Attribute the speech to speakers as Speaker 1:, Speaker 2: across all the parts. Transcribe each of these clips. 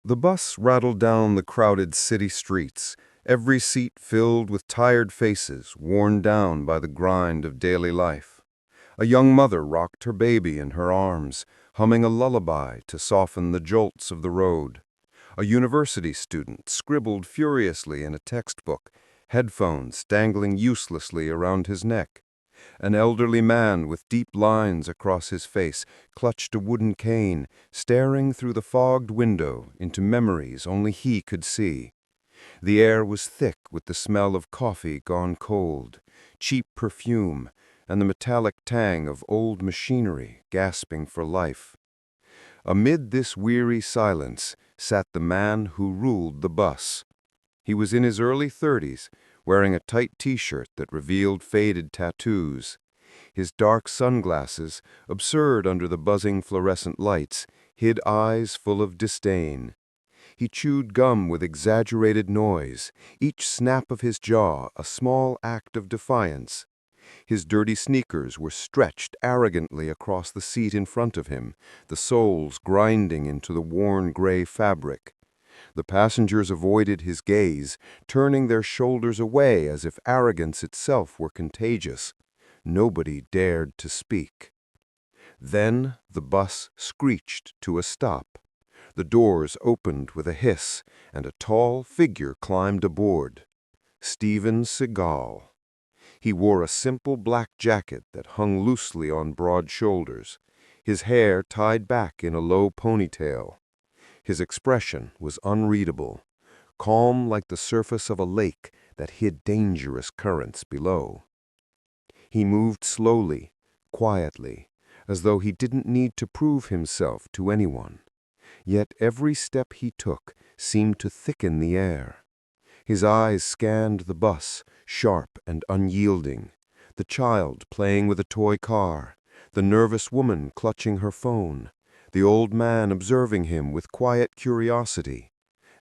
Speaker 1: The bus rattled down the crowded city streets, every seat filled with tired faces worn down by the grind of daily life. A young mother rocked her baby in her arms, humming a lullaby to soften the jolts of the road. A university student scribbled furiously in a textbook, headphones dangling uselessly around his neck. An elderly man with deep lines across his face clutched a wooden cane, staring through the fogged window into memories only he could see. The air was thick with the smell of coffee gone cold, cheap perfume, and the metallic tang of old machinery gasping for life. Amid this weary silence sat the man who ruled the bus. He was in his early 30s, wearing a tight t-shirt that revealed faded tattoos. His dark sunglasses, absurd under the buzzing fluorescent lights, hid eyes full of disdain. He chewed gum with exaggerated noise, each snap of his jaw a small act of defiance. His dirty sneakers were stretched arrogantly across the seat in front of him, the soles grinding into the worn gray fabric. The passengers avoided his gaze, turning their shoulders away as if arrogance itself were contagious. Nobody dared to speak. Then the bus screeched to a stop. The doors opened with a hiss, and a tall figure climbed aboard. Steven Seagal. He wore a simple black jacket that hung loosely on broad shoulders, his hair tied back in a low ponytail. His expression was unreadable, calm like the surface of a lake that hid dangerous currents below. He moved slowly, quietly, as though he didn't need to prove himself to anyone. Yet every step he took seemed to thicken the air. His eyes scanned the bus, sharp and unyielding, the child playing with a toy car, the nervous woman clutching her phone, the old man observing him with quiet curiosity,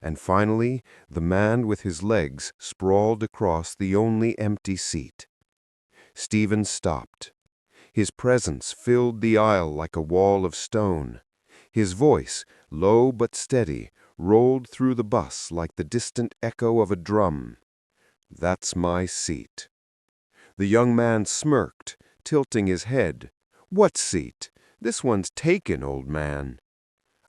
Speaker 1: and finally the man with his legs sprawled across the only empty seat. Steven stopped. His presence filled the aisle like a wall of stone. His voice, low but steady, rolled through the bus like the distant echo of a drum. "That's my seat." The young man smirked, tilting his head. "What seat? This one's taken, old man."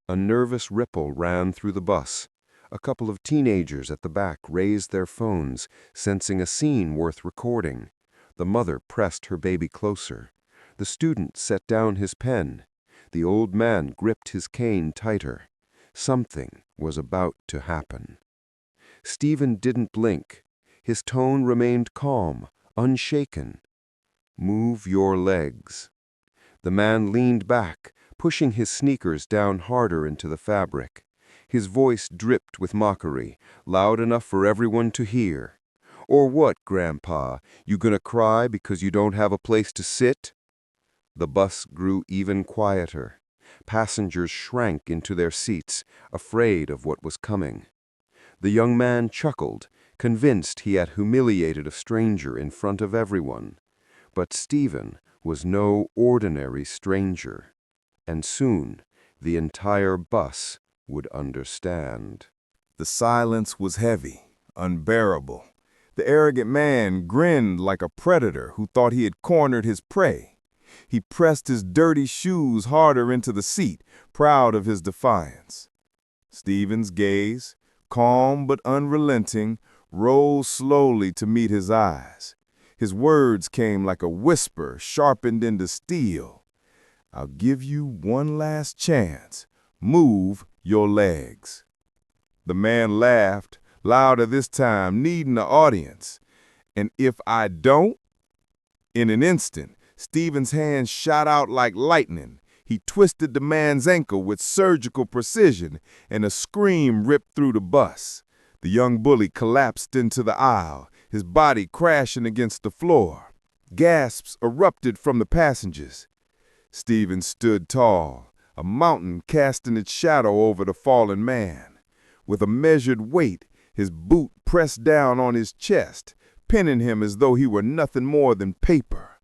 Speaker 1: A nervous ripple ran through the bus. A couple of teenagers at the back raised their phones, sensing a scene worth recording. The mother pressed her baby closer. The student set down his pen. The old man gripped his cane tighter. Something was about to happen. Steven didn't blink. His tone remained calm, unshaken. "Move your legs." The man leaned back, pushing his sneakers down harder into the fabric. His voice dripped with mockery, loud enough for everyone to hear. "Or what, Grandpa? You gonna cry because you don't have a place to sit?" The bus grew even quieter. Passengers shrank into their seats, afraid of what was coming. The young man chuckled, convinced he had humiliated a stranger in front of everyone. But Steven was no ordinary stranger, and soon the entire bus would understand.
Speaker 2: The silence was heavy, unbearable. The arrogant man grinned like a predator who thought he had cornered his prey. He pressed his dirty shoes harder into the seat, proud of his defiance. Steven's gaze, calm but unrelenting, rose slowly to meet his eyes. His words came like a whisper sharpened into steel. "I'll give you one last chance. Move your legs." The man laughed, louder this time, needing the audience. "And if I don't?" In an instant, Steven's hand shot out like lightning. He twisted the man's ankle with surgical precision, and a scream ripped through the bus. The young bully collapsed into the aisle, his body crashing against the floor. Gasps erupted from the passengers. Steven stood tall, a mountain casting its shadow over the fallen man. With a measured weight, his boot pressed down on his chest, pinning him as though he were nothing more than paper.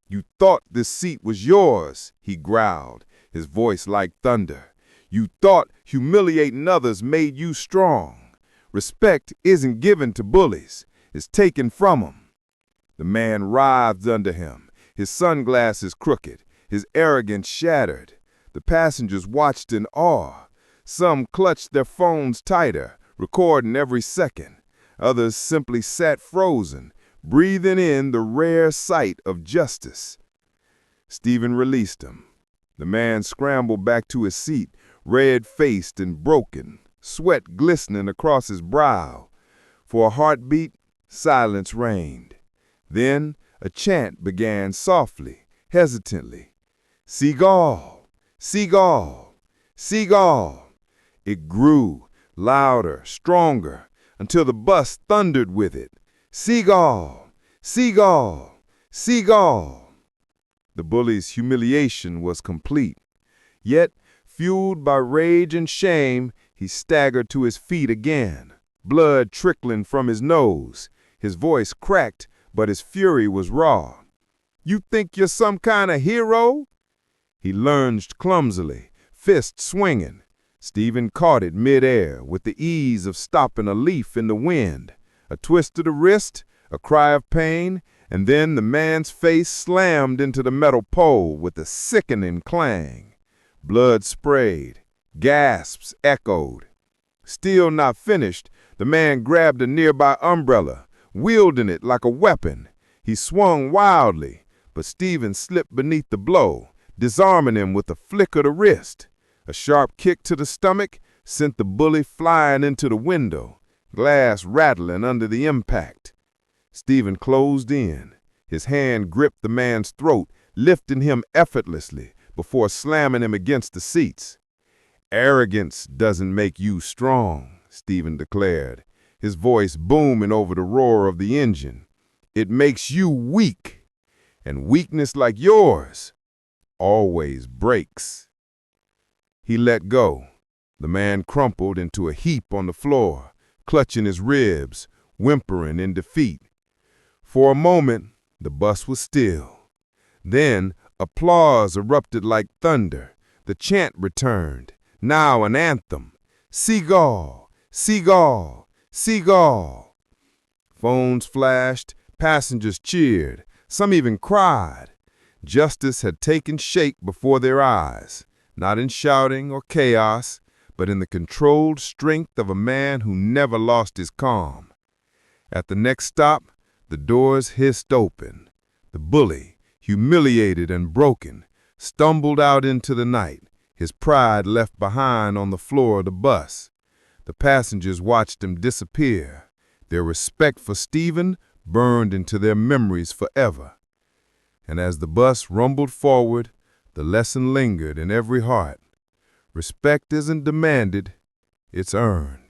Speaker 2: "You thought this seat was yours," he growled, his voice like thunder. You thought humiliating others made you strong. Respect isn't given to bullies, it's taken from them. The man writhed under him, his sunglasses crooked, his arrogance shattered. The passengers watched in awe. Some clutched their phones tighter, recording every second. Others simply sat frozen, breathing in the rare sight of justice. Steven released him. The man scrambled back to his seat, red-faced and broken, sweat glistening across his brow. For a heartbeat, silence reigned. Then a chant began softly, hesitantly. Seagal, Seagal, Seagal. It grew, louder, stronger, until the bus thundered with it. Seagal, Seagal, Seagal. The bully's humiliation was complete. Yet, fueled by rage and shame, he staggered to his feet again, blood trickling from his nose. His voice cracked, but his fury was raw. You think you're some kind of hero? He lunged clumsily, fist swinging. Steven caught it midair with the ease of stopping a leaf in the wind. A twist of the wrist, a cry of pain, and then the man's face slammed into the metal pole with a sickening clang. Blood sprayed. Gasps echoed. Still not finished, the man grabbed a nearby umbrella, wielding it like a weapon. He swung wildly, but Steven slipped beneath the blow, disarming him with a flick of the wrist. A sharp kick to the stomach sent the bully flying into the window, glass rattling under the impact. Steven closed in. His hand gripped the man's throat, lifting him effortlessly before slamming him against the seats. Arrogance doesn't make you strong, Steven declared, his voice booming over the roar of the engine. It makes you weak, and weakness like yours always breaks. He let go. The man crumpled into a heap on the floor, clutching his ribs, whimpering in defeat. For a moment, the bus was still. Then, applause erupted like thunder. The chant returned, now an anthem. Seagal, Seagal, Seagal. Phones flashed, passengers cheered, some even cried. Justice had taken shape before their eyes, not in shouting or chaos, but in the controlled strength of a man who never lost his calm. At the next stop, the doors hissed open. The bully, humiliated and broken, stumbled out into the night, his pride left behind on the floor of the bus. The passengers watched him disappear. Their respect for Steven burned into their memories forever. And as the bus rumbled forward, the lesson lingered in every heart. Respect isn't demanded, it's earned.